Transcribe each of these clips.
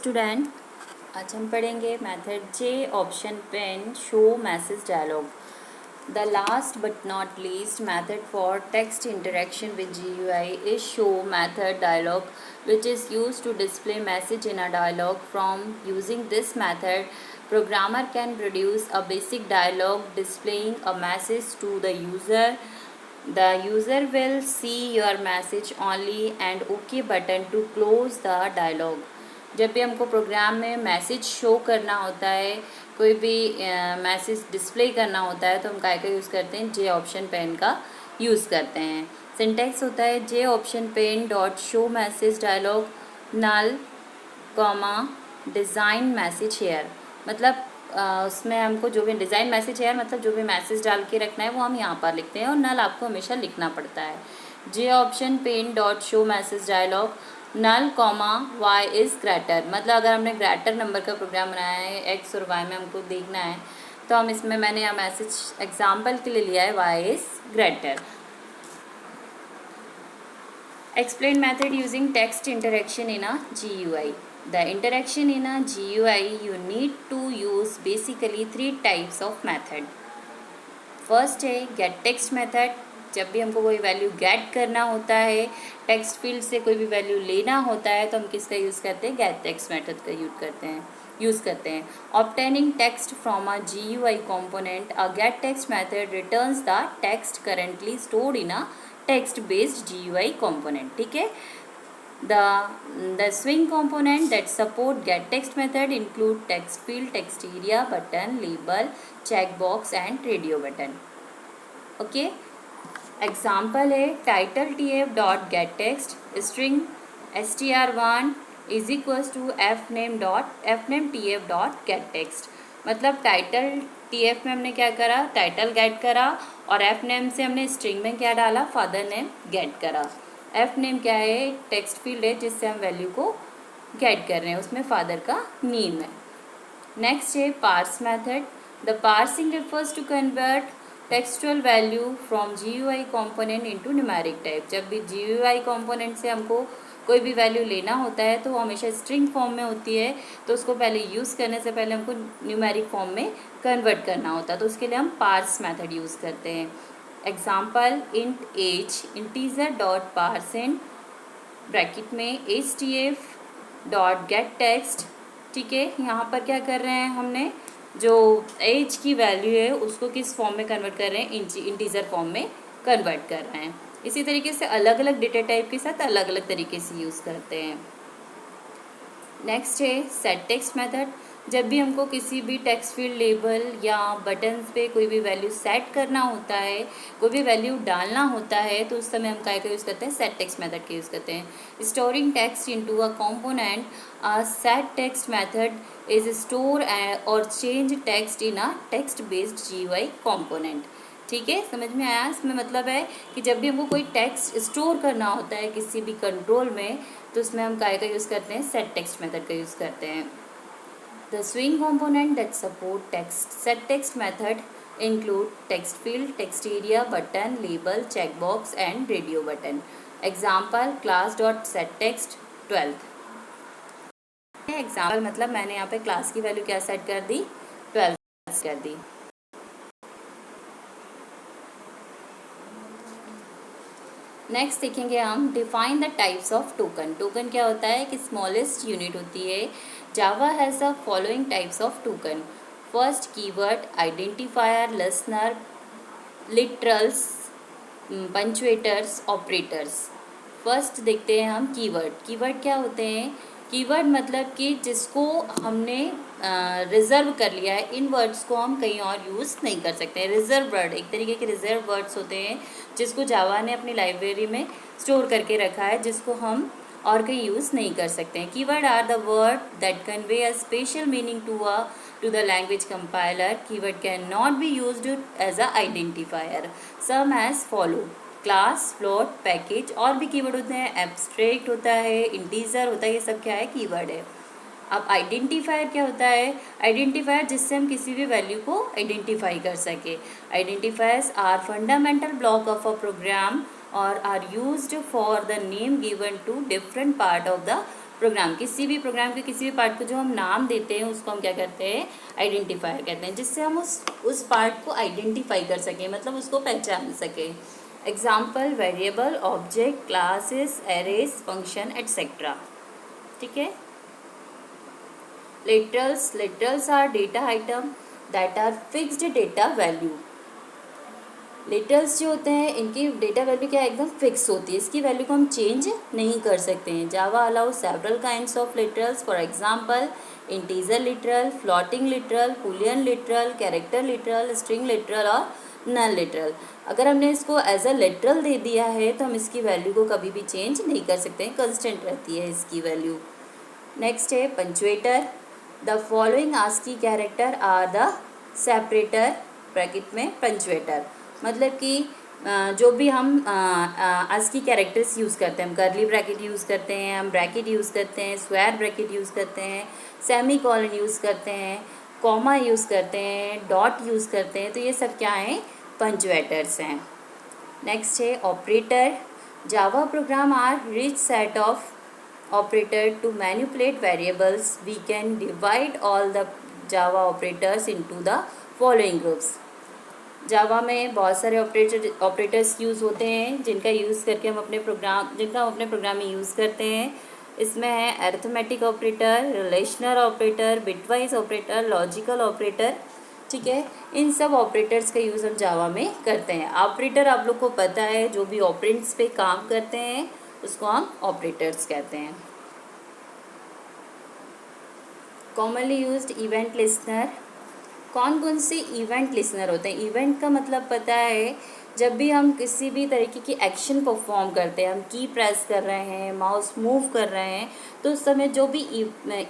Student, आज हम पढ़ेंगे method J option pen show message dialogue. The last but not least method for text interaction with GUI is show method dialog, which is used to display message in a dialog. From using this method, programmer can produce a basic dialog displaying a message to the user. The user will see your message only and OK button to close the dialog. जब भी हमको programme में message show करना होता है, कोई भी message display करना होता है, तो हम काय का यूज़ करते हैं, जे ऑप्शन पेन का यूज़ करते हैं. सिंटेक्स होता है J option pane dot show message dialog null comma design message here. मतलब उसमें हमको जो भी डिज़ाइन मैसेज हेयर मतलब जो भी मैसेज डाल के रखना है वो हम यहाँ पर लिखते हैं, और नल आपको हमेशा लिखना पड़ता है. J option pane dot show message dialog null comma Y is greater. मतलब अगर हमने ग्रेटर नंबर का प्रोग्राम बनाया है, एक्स और वाई में हमको देखना है, तो हम इसमें मैंने यहाँ मैसेज एग्जाम्पल के लिए लिया है y is greater. Explain method using text interaction in a GUI. The interaction in a GUI, you need to use basically 3 types of method. First है get text method. जब भी हमको कोई वैल्यू गेट करना होता है, टेक्स्ट फील्ड से कोई भी वैल्यू लेना होता है, तो हम किसका यूज़ करते हैं, गेट टेक्स्ट मेथड का यूज़ करते हैं. Obtaining text from a GUI component, a get text method returns the text currently stored in a text based GUI component. ठीक है. The swing component that support get text method include text field, text area, button, label, checkbox and radio button. Okay. Example है title TF dot get text string str1 is equals to fname TF dot get text. मतलब title TF में हमने क्या करा, title gate करा, और fname से हमने स्ट्रिंग में क्या डाला, फादर नेम गेट करा. fname क्या है, टेक्स्ट फील्ड है जिससे हम वैल्यू को गेट कर रहे हैं, उसमें फादर का नेम है. नेक्स्ट है parse method. The parsing refers to convert textual value from GUI component into numeric type. जब भी GUI कंपोनेंट से हमको कोई भी वैल्यू लेना होता है तो वो हमेशा स्ट्रिंग फॉर्म में होती है, तो उसको पहले यूज़ करने से पहले हमको न्यूमेरिक फॉर्म में कन्वर्ट करना होता है, तो उसके लिए हम पार्स मेथड यूज़ करते हैं. Example int as integer dot parse in bracket में HTF डॉट गेट टेक्स्ट. ठीक है, यहाँ पर क्या कर रहे हैं, हमने जो एज की वैल्यू है उसको किस फॉर्म में कन्वर्ट कर रहे हैं, इंटीजर फॉर्म में कन्वर्ट कर रहे हैं. इसी तरीके से अलग अलग डेटा टाइप के साथ अलग अलग तरीके से यूज़ करते हैं. नेक्स्ट है सेट टेक्स्ट मेथड. जब भी हमको किसी भी टेक्स्ट फील्ड, लेबल या बटन्स पे कोई भी वैल्यू सेट करना होता है, कोई भी वैल्यू डालना होता है, तो उस समय हम क्या का यूज़ करते हैं, सेट टेक्स्ट मेथड का यूज़ करते हैं. Storing text into a component, a set text method is store और change text in a text based GUI component. ठीक है, समझ में आया. इसमें मतलब है कि जब भी हमको कोई टेक्स्ट स्टोर करना होता है किसी भी कंट्रोल में, तो उसमें हम काय का यूज़ करते हैं, सेट टेक्स्ट मेथड का यूज़ करते हैं. The swing component that support set text method include text field, text area, button, label, checkbox and radio button. Example class dot set text 12. Example मतलब मैंने यहाँ पे क्लास की वैल्यू क्या set कर दी, 12 कर दी. नेक्स्ट देखेंगे हम define the types of token. Token क्या होता है कि स्मॉलेस्ट यूनिट होती है. Java has the following types of token. First keyword, identifier, listener, literals, punctuators, operators. First देखते हैं हम कीवर्ड. कीवर्ड क्या होते हैं, कीवर्ड मतलब कि जिसको हमने रिजर्व कर लिया है, इन वर्ड्स को हम कहीं और यूज़ नहीं कर सकते हैं. रिजर्व वर्ड एक तरीके के रिजर्व वर्ड्स होते हैं जिसको जावा ने अपनी लाइब्रेरी में स्टोर करके रखा है, जिसको हम और कहीं यूज़ नहीं कर सकते हैं. Keyword are the word that convey a special meaning to the language compiler. Keyword can not be used as a identifier. Some as follow class, float, package. और भी कीवर्ड होते हैं, एब्स्ट्रैक्ट होता है, इंटीजर होता है, ये सब क्या है, कीवर्ड है. अब आइडेंटिफायर क्या होता है, आइडेंटिफायर जिससे हम किसी भी वैल्यू को आइडेंटिफाई कर सके. Identifiers are fundamental block of a program और are used for the name given to different part of the program, किसी भी प्रोग्राम के किसी भी पार्ट को जो हम नाम देते हैं उसको हम क्या करते हैं, आइडेंटिफायर कहते हैं, जिससे हम उस पार्ट को आइडेंटिफाई कर सकें, मतलब उसको पहचान सकें। Example variable, object, classes, arrays, function etcetera. ठीक है। Literals are data item that are fixed data value. Literals जो होते हैं इनकी डेटा वैल्यू क्या एकदम फिक्स होती है, इसकी वैल्यू को हम चेंज नहीं कर सकते हैं। Java allow several kinds of literals, for example integer literal, floating literal, boolean literal, character literal, string literal और नल लिटरल। अगर हमने इसको एज अ लिटरल दे दिया है तो हम इसकी वैल्यू को कभी भी चेंज नहीं कर सकते हैं, कंस्टेंट रहती है इसकी वैल्यू। नेक्स्ट है punctuator. The following ASCII character are the separator, bracket में पंचुएटर, मतलब कि जो भी हम आस्की कैरेक्टर्स यूज़ करते हैं, हम कर्ली ब्रैकेट यूज़ करते हैं, हम ब्रैकेट यूज़ करते हैं, स्क्वायर ब्रैकेट यूज़ करते हैं, सेमी कॉलन यूज़ करते हैं, कॉमा यूज़ करते हैं, डॉट यूज़ करते हैं, तो ये सब क्या हैं, पंचुएटर्स हैं। नेक्स्ट है operator. Java program are rich set of operator to manipulate variables. We can divide all the Java operators into the following groups. जावा में बहुत सारे ऑपरेटर्स यूज़ होते हैं जिनका हम अपने प्रोग्राम में यूज़ करते हैं। इसमें है arithmetic operator, relational operator, bitwise operator, logical operator. ठीक है, इन सब ऑपरेटर्स का यूज़ हम जावा में करते हैं। ऑपरेटर आप लोग को पता है, जो भी ऑपरेंड्स पे काम करते हैं उसको हम ऑपरेटर्स कहते हैं। Commonly used event listener. कौन से इवेंट लिसनर होते हैं? इवेंट का मतलब पता है, जब भी हम किसी भी तरीके की एक्शन परफॉर्म करते हैं, हम की प्रेस कर रहे हैं, माउस मूव कर रहे हैं, तो उस समय जो भी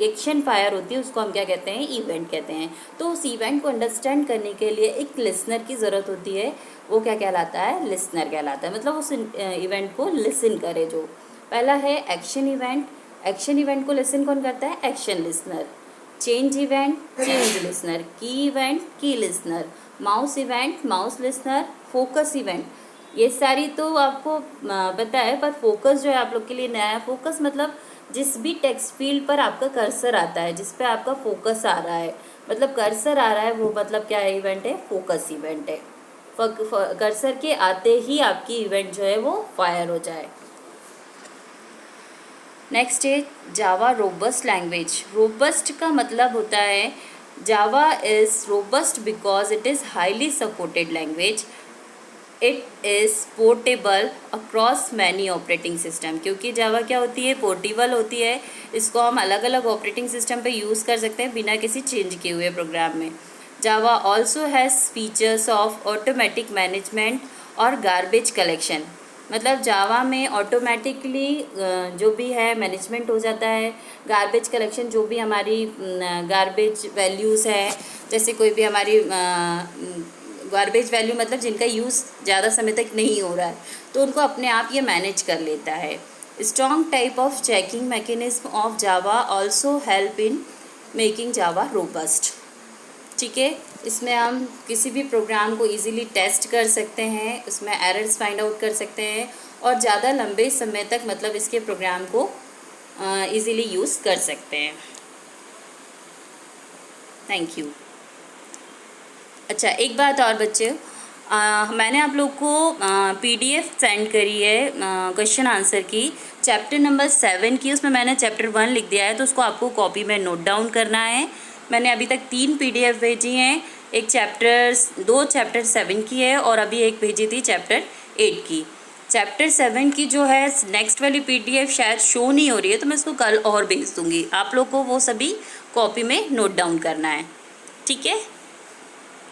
एक्शन फायर होती है उसको हम क्या कहते हैं, इवेंट कहते हैं। तो उस इवेंट को अंडरस्टैंड करने के लिए एक लिसनर की ज़रूरत होती है, वो क्या कहलाता है, लिसनर कहलाता है। मतलब उस इवेंट को लिसन करे। जो पहला है एक्शन इवेंट। एक्शन इवेंट को लिसन कौन करता है, action listener. Change event, change listener. की इवेंट, की listener. Mouse event, mouse listener. Focus event, ये सारी तो आपको पता है, पर फोकस जो है आप लोग के लिए नया है। फोकस मतलब जिस भी टेक्स्ट फील्ड पर आपका कर्सर आता है, जिस पे आपका फोकस आ रहा है, मतलब कर्सर आ रहा है, वो मतलब क्या है, इवेंट है, फोकस इवेंट है। कर्सर के आते ही आपकी इवेंट जो है वो फायर हो जाए। नेक्स्ट है जावा रोबस्ट लैंग्वेज। रोबस्ट का मतलब होता है, जावा is robust because it is highly supported language. It is portable across many operating system. क्योंकि जावा क्या होती है, पोर्टेबल होती है, इसको हम अलग अलग ऑपरेटिंग सिस्टम पे यूज़ कर सकते हैं बिना किसी चेंज किए हुए प्रोग्राम में। Java also has features of automatic management और गार्बेज कलेक्शन। मतलब जावा में ऑटोमेटिकली जो भी है मैनेजमेंट हो जाता है। गार्बेज कलेक्शन, जो भी हमारी गार्बेज वैल्यूज़ है, जैसे कोई भी हमारी गार्बेज वैल्यू मतलब जिनका यूज़ ज़्यादा समय तक नहीं हो रहा है, तो उनको अपने आप ये मैनेज कर लेता है। Strong type of checking mechanism of Java also help in making Java robust. ठीक है, इसमें हम किसी भी प्रोग्राम को इजीली टेस्ट कर सकते हैं, उसमें एरर्स फाइंड आउट कर सकते हैं और ज़्यादा लंबे समय तक मतलब इसके प्रोग्राम को इजीली यूज़ कर सकते हैं। Thank you. अच्छा, एक बात और बच्चे, मैंने आप लोग को PDF सेंड करी है क्वेश्चन आंसर की, चैप्टर नंबर 7 की। उसमें मैंने चैप्टर 1 लिख दिया है, तो उसको आपको कॉपी में नोट डाउन करना है। मैंने अभी तक 3 PDF भेजी हैं, दो चैप्टर 7 की है और अभी एक भेजी थी चैप्टर 8 की। चैप्टर 7 की जो है नेक्स्ट वाली PDF शायद शो नहीं हो रही है, तो मैं इसको कल और भेज दूँगी। आप लोग को वो सभी कॉपी में नोट डाउन करना है। ठीक है।